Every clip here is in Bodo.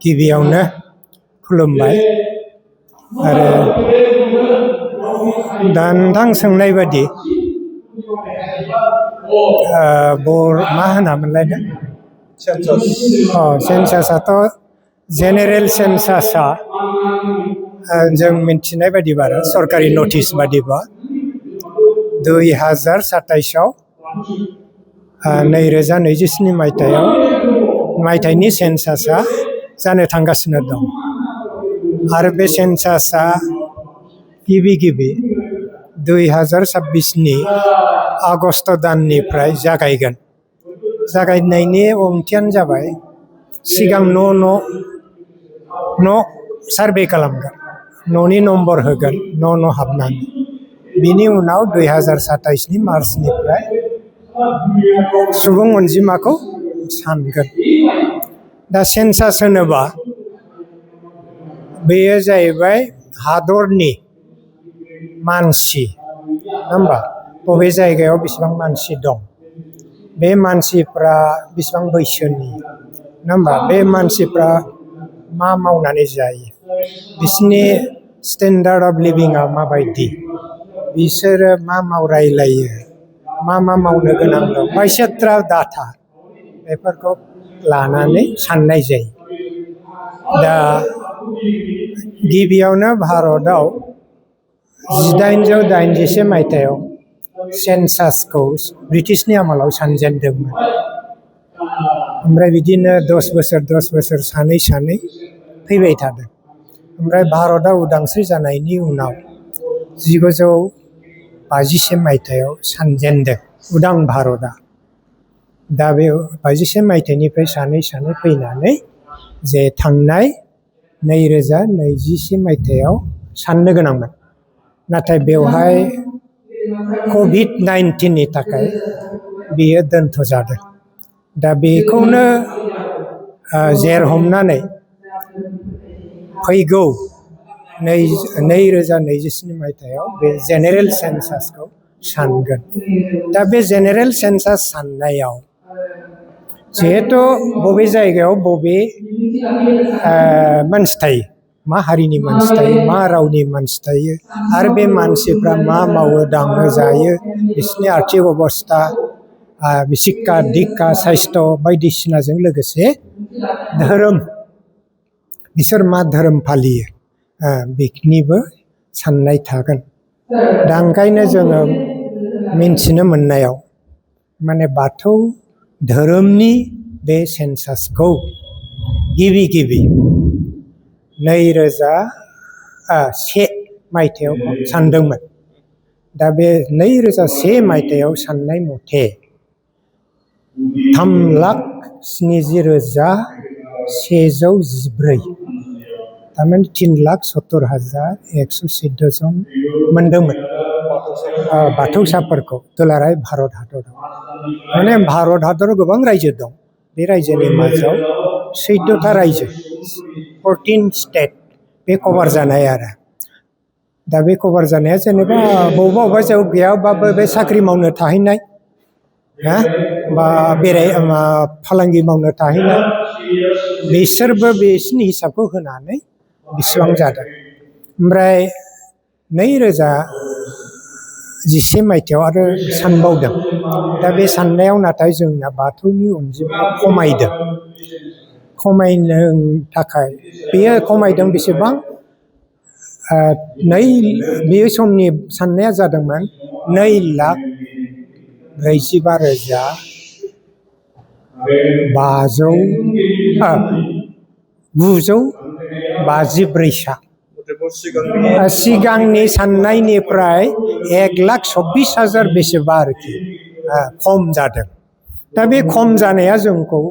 गिबियावनो खुलुमबाय आरो दा नोंथां सोंनाय बादि मा होनामोनलाय नो सेन्सासआथ' जेनेरेल सेन्सासआ जों मिथिनाय बादिबा सरकारि नटिस बादिबा 2027 2027 मायथाइनि सेन्सासआ जानो थांगासिनो दं आरो बे सेन्सासआ गिबि 2026 आगस्ट दाननिफ्राय जागायगोन। जागायनायनि ओंथियानो जाबाय सिगां न' सार्भे खालामगोन, न'नि नम्बर होगोन, न' हाबनानै बिनि उनाव 2027 मार्चनिफ्राय सुबुं अनजिमाखौ सानगोन। दा सेन्सास होनोबा बेयो जाहैबाय हादरनि मानसि, नङा होमबा? बबे जायगायाव बेसेबां मानसि दं, बे मानसिफ्रा बेसेबां बैसोनि, नङा होमबा? बे मानसिफ्रा मा मावनानै जायो, बिसोरनि स्टेन्डार्ड अफ लिभिंआ माबायदि, बिसोरो मा रायलायो, मा मावनो गोनां दं, बायसेट्रा डाटा बेफोरखौ लानानै साननाय जायो। दा गिबियावनो भारतआव 1881 मायथाइयाव सेन्सासखौ ब्रिटिशनि आमोलाव सानजेनदोंमोन। ओमफ्राय बिदिनो 10 बोसोर सानै फैबाय थादों। ओमफ्राय भारतआ उदांस्रि जानायनि उनाव 1951 मायथाइयाव सानजेनदों उदां भारतआ। दा बे 51 मायथाइनिफ्राय सानै फैनानै जे थांनाय 2021 मायथाइयाव साननो गोनांमोन, नाथाय बेवहाय COVID-19नि थाखाय बेयो दोनथ'जादों। दा बेखौनो जेर हमनानै फैगौ 2027 मायथाइयाव बे जेनेरेल सेन्सासखौ सानगोन। दा बे जेनेरेल सेन्सास साननायाव जिहेथु बबे जायगायाव बबे मानसि थायो, मा हारिनि मानसि थायो, मा रावनि मानसि थायो, आरो बे मानसिफ्रा मा मावो दाङो जायो, बिसोरनि आर्थिक अबस्था, शिक्षा दिक्षा साइस्थ' बायदिसिनाजों लोगोसे धोरोम, बिसोर मा धोरोम फालियो, बेनिबो साननाय थागोन। दा ओंखायनो जोङो मिन्थिनो मोननायाव माने बाथौ धोरोमनि बे सेन्सासखौ गिबि 2001 मायथाइयाव सानदोंमोन। दा बे 2001 मायथाइयाव साननाय मथे 3,70,114, थारमाने 3,70,114 जन मोनदोंमोन बाथौसाफोरखौ दुलाराय भारत हादराव। माने भारत हादराव गोबां रायजो दं, बे रायजोनि मादाव 14था रायजो, 14 स्टेट बे कभार जानाय आरो। दा बे कभार जानाया जेनेबा बबेबा जायगायाव गैयाबाबो बे साख्रि मावनो थाहैनाय, बा फालांगि मावनो थाहैनाय, बिसोरबो बिसोरनि हिसाबखौ होनानै बेसेबां जादों। ओमफ्राय 2011 मायथाइयाव आरो सानबावदों। दा बे साननायाव नाथाय जोंना बाथौनि अनजिमाया खमायदों। खमायनो थाखाय बेयो खमायदों बेसेबां, बे समनि साननाया जादोंमोन 2,45,954 सिगांनि साननायनिफ्राय 1,24,000 बेसेबा आरोखि खम जादों। दा बे खम जानाया जोंखौ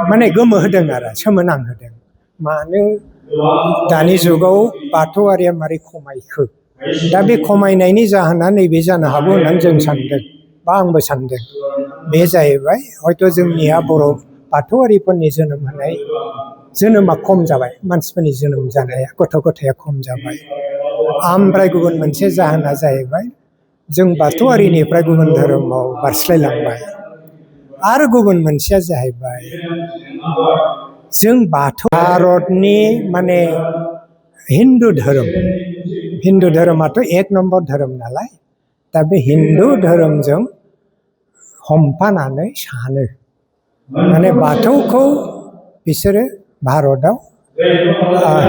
माने गोमोहोदों आरो सोमोनांहोदों। मानो दानि जुगाव बाथौआरिया मारै खमायखो? दा बे खमायनायनि जाहोना नैबे जानो हागौ होननानै जों सानदों, बा आंबो सानदों। बे जाहैबाय हयथ' जोंनिया बर' बाथौआरिफोरनि जोनोमा खम जाबाय, मानसिफोरनि जोनोम जानाया, गथ' गथाया खम जाबाय। ओमफ्राय गुबुन मोनसे जाहोना जाहैबाय जों बाथौआरिनिफ्राय गुबुन धोरोमाव बारस्लायलांबाय। आरो गुबुन मोनसेया जाहैबाय जों बाथौ भारतनि माने हिन्दु धोरोमाथ' एक नम्बर धोरोम नालाय दा बे हिन्दु धोरोमजों हमफानानै सानो माने बाथौखौ बिसोरो भारताव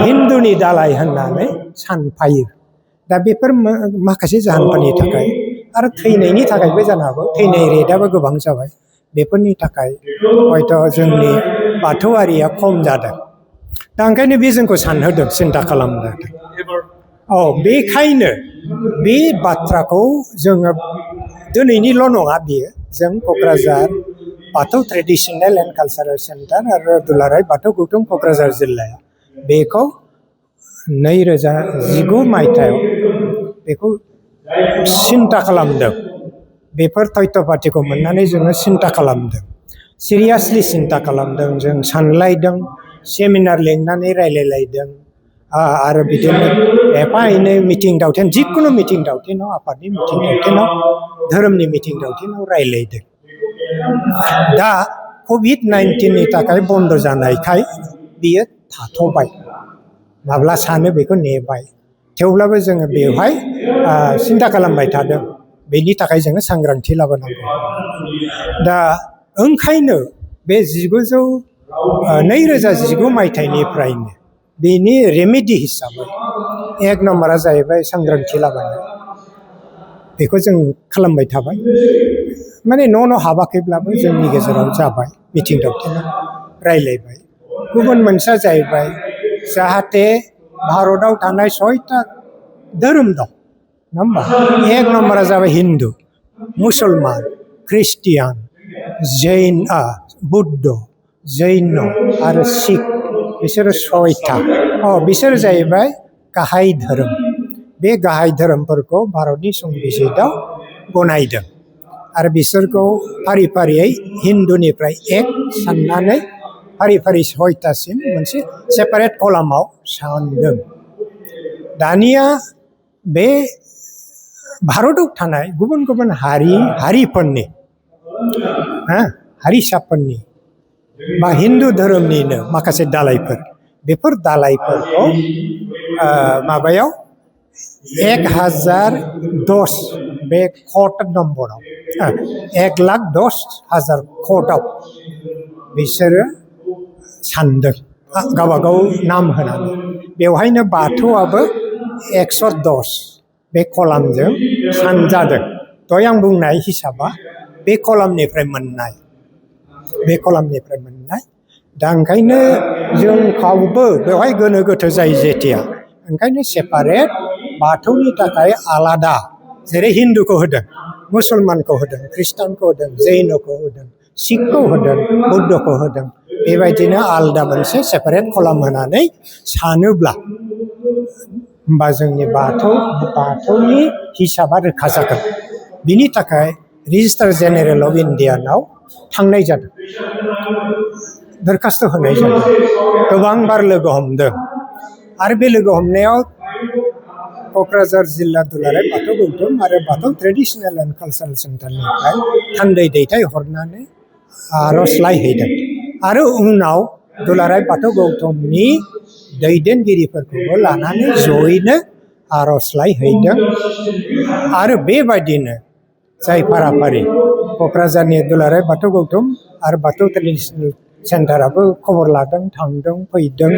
हिन्दुनि दालाय होननानै सानफायो दा बेफोर माखासे जाहोनफोरनि थाखाय आरो थैनायनि थाखायबो जानो हागौ थैनाय रेटआबो गोबां जाबाय बेफोरनि थाखाय हयथ' जोंनि बाथौआरिया खम जादों दा ओंखायनो बे जोंखौ सानहोदों सिन्ता खालामदों बेखायनो बे बाथ्राखौ जोङो दिनैनिल' नङा बियो जों क'क्राझार बाथौ ट्रेडिसनेल एन्ड कालचारेल सेन्टार आरो दुलाराय बाथौ गौथुम क'क्राझार जिल्लाया बेखौ 2019 मायथाइयाव बेखौ सिन्ता खालामदों बेफोर तथ्य पातिखौ मोननानै जोङो सिन्ता खालामदों सिरियासलि सिन्ता खालामदों जों सानलायदों सेमिनार लिंनानै रायलायलायदों आरो बिदिनो एफा एनै मिटिं दावथिन जिखुनु मिटिं दावथिनाव आफादनि मिटिं दावथिनाव धोरोमनि मिटिं दावथिनाव रायलायदों दा कभिड-19नि थाखाय बन्द जानायखाय बियो थाथ'बाय माब्ला सानो बेखौ नेबाय थेवब्लाबो जोङो बेवहाय सिन्ता खालामबाय थादों बेनि थाखाय जोङो सांग्रांथि लाबोनांगौ दा ओंखायनो बे 2019 मायथाइनिफ्रायनो बेनि रेमेडि हिसाबै एक नम्बरा जाहैबाय सांग्रांथि लाबोनाय बेखौ जों खालामबाय थाबाय माने न' हाबाखैब्लाबो जोंनि गेजेराव जाबाय मिटिं दावथिनाव रायलायबाय गुबुन मोनसेया जाहैबाय जाहाथे भारताव थानाय 6टा धोरोम दं नङा होमबा एक नम्बरा जाबाय हिन्दु मुसलमान ख्रिस्टियान जैन बुद्ध जैन आरो सिख बिसोरो 6टा बिसोर जाहैबाय गाहाय धोरोम बे गाहाय धोरोमफोरखौ भारतनि संबिजितआव गनायदों आरो बिसोरखौ फारि फारियै हिन्दुनिफ्राय एक साननानै फारि फारि 6टासिम मोनसे सेपारेट कलामाव सानदों दानिया बे भारताव थानाय गुबुन गुबुन हारिफोरनि हारिसाफोरनि बा हिन्दु धोरोमनिनो माखासे दालायफोर बेफोर दालायफोरखौ माबायाव 1010 बे क'ड नम्बराव 1,10,000 क'डआव बिसोरो सानदों गावबागाव नाम होनानै बेवहायनो बाथौआबो 110 बे कलामजों सानजादों दहाय आं बुंनाय हिसाबा बे कलामनिफ्राय मोननाय दा ओंखायनो जों खावबो बेवहाय गोनो गोथो जायो जेथिया ओंखायनो सेपारेट बाथौनि थाखाय आलादा जेरै हिन्दुखौ होदों मुसलमानखौ होदों ख्रिस्टानखौ होदों जैनखौ होदों सिखखौ होदों बुद्धखौ होदों बेबायदिनो आलादा मोनसे सेपारेट कलाम होनानै सानोब्ला होमबा जोंनि बाथौनि हिसाबा रोखा जागोन बिनि थाखाय रेजिस्टार जेनेरेल अफ इन्डियानाव थांनाय जादों दरखास्त होनाय जादों गोबां बार लोगो हमदों आरो बे लोगो हमनायाव क'क्राझार जिल्ला दुलाराय बाथौ गौथुम आरो बाथौ ट्रेडिसनेल एन्ड कालचारेल सेन्टारनिफ्राय थान्दै दैथायहरनानै आर'जलाइ हैदों आरो उनाव दुलाराय बाथौ गौथुमनि दैदेनगिरिफोरखौबो लानानै जयैनो आर'जलाइ हैदों आरो बेबायदिनो जाय फाराफारि क'क्राझारनि दुलाराय बाथौ गौथुम आरो बाथौ ट्रेडिसनेल सेन्टाराबो खबर लादों थांदों फैदों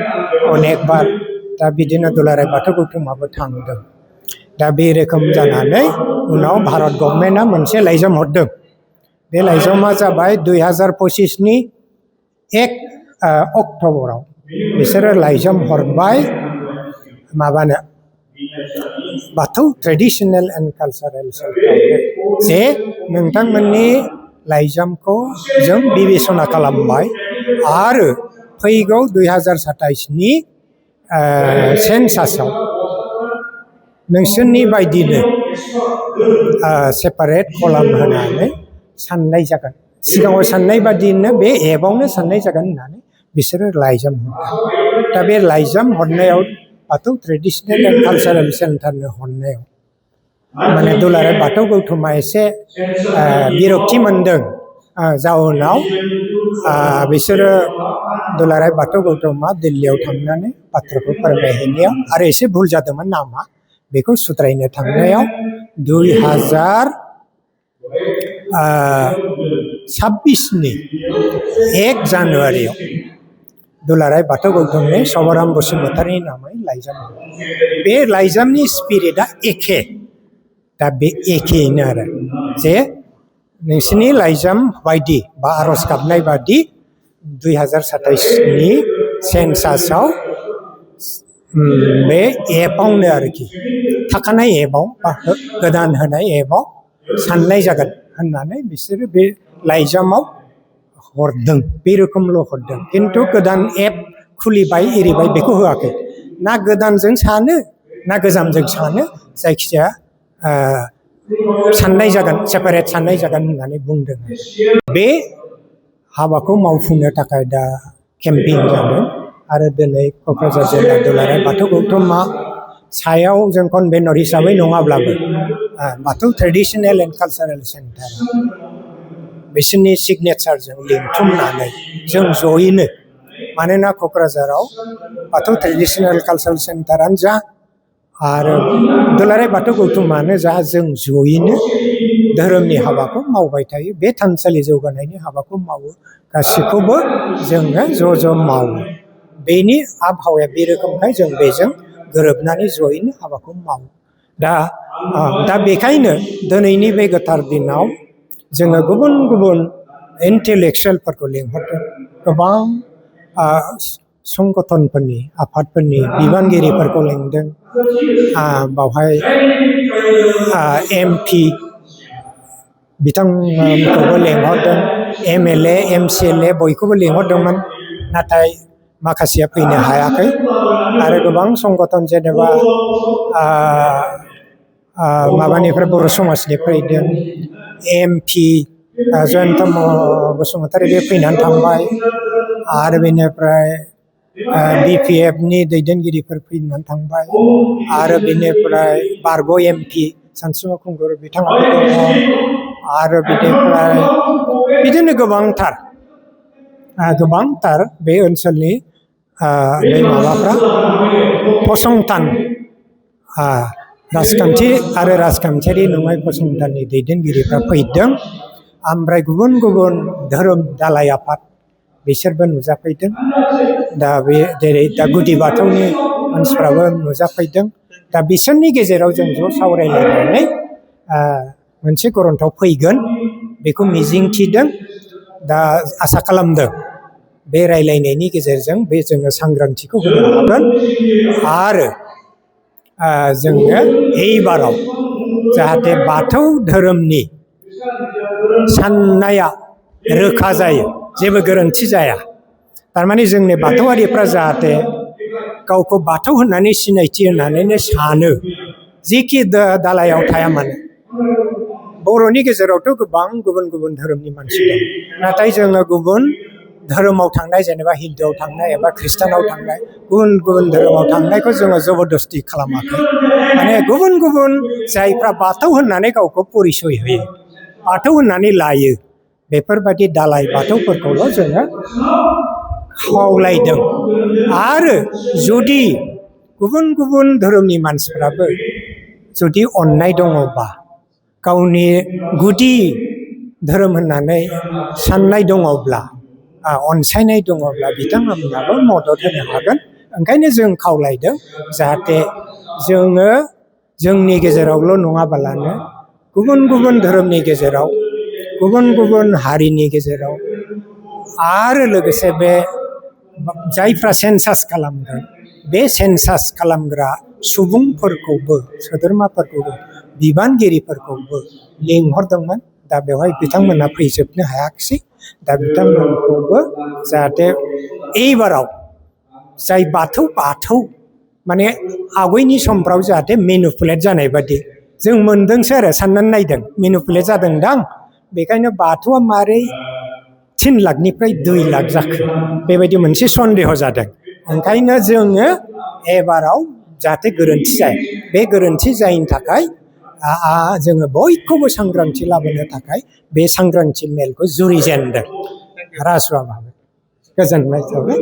अनेक बार दा बिदिनो दुलाराय बाथौ गौथुमाबो थांदों दा बे रोखोम जानानै उनाव भारत गभर्नमेन्टआ मोनसे लाइजाम हरदों बे लाइजामा जाबाय 2025नि 1 अक्ट'बराव बिसोरो लाइजाम हरबाय माबानो बाथौ ट्रेडिसनेल एन्ड कालचारेल सेन्टारनो जे नोंथांमोननि लाइजामखौ जों बिबेसना खालामबाय आरो फैगौ 2027नि सेन्सासआव नोंसोरनि बायदिनो सेपारेट कलाम होनानै साननाय जागोन सिगाङाव साननाय बादिनो बे एपआवनो साननाय जागोन होननानै बिसोरो लाइजाम हरदों दा बे लाइजाम हरनायाव बाथौ ट्रेडिसनेल एन्ड कालचारेल सेन्टारनो हरनायाव माने दुलाराय बाथौ गौथुमा एसे बिरक्ति मोनदों जाउनाव बिसोरो दुलाराय बाथौ गौतमा दिल्लीयाव थांनानै बाथ्राखौ फोरमायहैनायाव आरो एसे भुल जादोंमोन नामा बेखौ सुद्रायनो थांनायाव 2026नि 1 जानुवारियाव दुलाराय बाथौ गौतमनि सभाराम बसुमतारीनि नामै लाइजाम बे लाइजामनि स्पिरिटआ एखे दा बे एखेयैनो आरो जे नोंसिनि लाइजाम बायदि बा आरज गाबनाय बायदि 2027नि सेन्सासआव बे एपआवनो आरोखि थाखानाय एपआव बा गोदान होनाय एपआव साननाय जागोन होननानै बिसोरो बे लाइजामाव हरदों बे रोखोमल' हरदों खिन्थु गोदान एप खुलिबाय एरिबाय बेखौ होआखै ना गोदानजों सानो ना गोजामजों सानो जायखिजाया साननाय जागोन सेपारेट साननाय जागोन होननानै बुंदों बे हाबाखौ मावफुंनो थाखाय दा केम्पेइन जादों आरो दिनै क'क्राझार जिल्ला दुलाराय बाथौ गौतमा सायाव जों कनभेनर हिसाबै नङाब्लाबो बाथौ ट्रेडिशनेल एन्ड कालचारेल सेन्टार बिसोरनि सिगनेचारजों लिंथुमनानै जों जयैनो मानोना क'क्राझाराव बाथौ ट्रेडिशनेल कालचारेल सेन्टारानो जा आरो दुलाराय बाथौ गौतमानो जा जों जयैनो धोरोमनि हाबाखौ मावबाय थायो बे थानसालि जौगानायनि हाबाखौ मावो गासैखौबो जोङो ज' मावो बेनि आबहावाया बे रोखोमखाय जों बेजों गोरोबनानै जयैनो हाबाखौ मावो दा बेखायनो दिनैनि बे गोथार दिनाव जोङो गुबुन गुबुन इन्टेलेक्सुवेलफोरखौ लिंहरदों गोबां संगठनफोरनि आफादफोरनि बिबानगिरिफोरखौ लिंदों बावहाय MP बिथांमोनखौबो लिंहरदों MLA MCLA बयखौबो लिंहरदोंमोन नाथाय माखासेया फैनो हायाखै आरो गोबां संगठन जेनेबा माबानिफ्राय बर' समाजनिफ्राय फैदों MP जयन्त बसुमतारी बे फैनानै थांबाय आरो बेनिफ्राय BPFनि दैदेनगिरिफोर फैनानै थांबाय आरो बेनिफ्राय बारग' MP सानसुमा खुंगुर बिथाङाबो दङ आरो बेनिफ्राय बिदिनो गोबांथार बे ओनसोलनि बे माबाफ्रा फसंथान राजखान्थि आरो राजखान्थियारि नङै फसंथाननि दैदेनगिरिफ्रा फैदों ओमफ्राय गुबुन गुबुन धोरोम दालाइ आफाद बिसोरबो नुजाफैदों दा बे जेरै दा गुदि बाथौनि मानसिफ्राबो नुजाफैदों दा बिसोरनि गेजेराव जों ज' सावरायलायनानै मोनसे गरन्थआव फैगोन बेखौ मिजिंथिदों दा आसा खालामदों बे रायलायनायनि गेजेरजों बे जोङो सांग्रांथिखौ होनो हागोन आरो जोङो एइबाराव जाहाथे बाथौ धोरोमनि साननाया रोखा जायो जेबो गोरोन्थि जाया थारमाने जोंनि बाथौआरिफ्रा जाहाथे गावखौ बाथौ होननानै सिनायथि होननानैनो सानो जिखि दालायाव थाया मानो बर'नि गेजेरावथ' गोबां गुबुन गुबुन धोरोमनि मानसि दं नाथाय जोङो गुबुन धोरोमाव थांनाय जेनेबा हिन्दुआव थांनाय एबा ख्रिस्टानाव थांनाय गुबुन गुबुन धोरोमाव थांनायखौ जोङो जबरदस्ति खालामाखै माने गुबुन गुबुन जायफ्रा बाथौ होननानै गावखौ परिचय होयो बाथौ होननानै लायो बेफोरबायदि दालाइ बाथौफोरखौल' जोङो खावलायदों आरो जुदि गुबुन गुबुन धोरोमनि मानसिफ्राबो जुदि अननाय दङबा गावनि गुदि धोरोम होननानै साननाय दङब्ला अनसायनाय दङब्ला बिथांमोनाबो मदद होनो हागोन ओंखायनो जों खावलायदों जाहाथे जोङो जोंनि गेजेरावल' नङाबालानो गुबुन गुबुन धोरोमनि गेजेराव गुबुन गुबुन हारिनि गेजेराव आरो लोगोसे बे जायफ्रा सेन्सास खालामगोन बे सेन्सास खालामग्रा सुबुंफोरखौबो सोद्रोमाफोरखौबो बिबानगिरिफोरखौबो लिंहरदोंमोन दा बेवहाय बिथांमोना फैजोबनो हायाखिसै दा बिथांमोनखौबो जाहाथे एइबाराव जाय बाथौ माने आवगायनि समफ्राव जाहाथे मेनुपुलेट जानाय बादि जों मोनदोंसो आरो साननानै नायदों मेनुपुलेट जादोंदां बेखायनो बाथौआ मारै 3 लाखनिफ्राय 2 लाख जाखो बेबायदि मोनसे सन्देह जादों ओंखायनो जोङो एबाराव जाहाथे गोरोन्थि जाया बे गोरोन्थि जायैनि थाखाय जोङो बयखौबो सांग्रांथि लाबोनो थाखाय बे सांग्रांथि मेलखौ जुरिजेनदों राजुआ भाबै गोजोननाय थाबाय।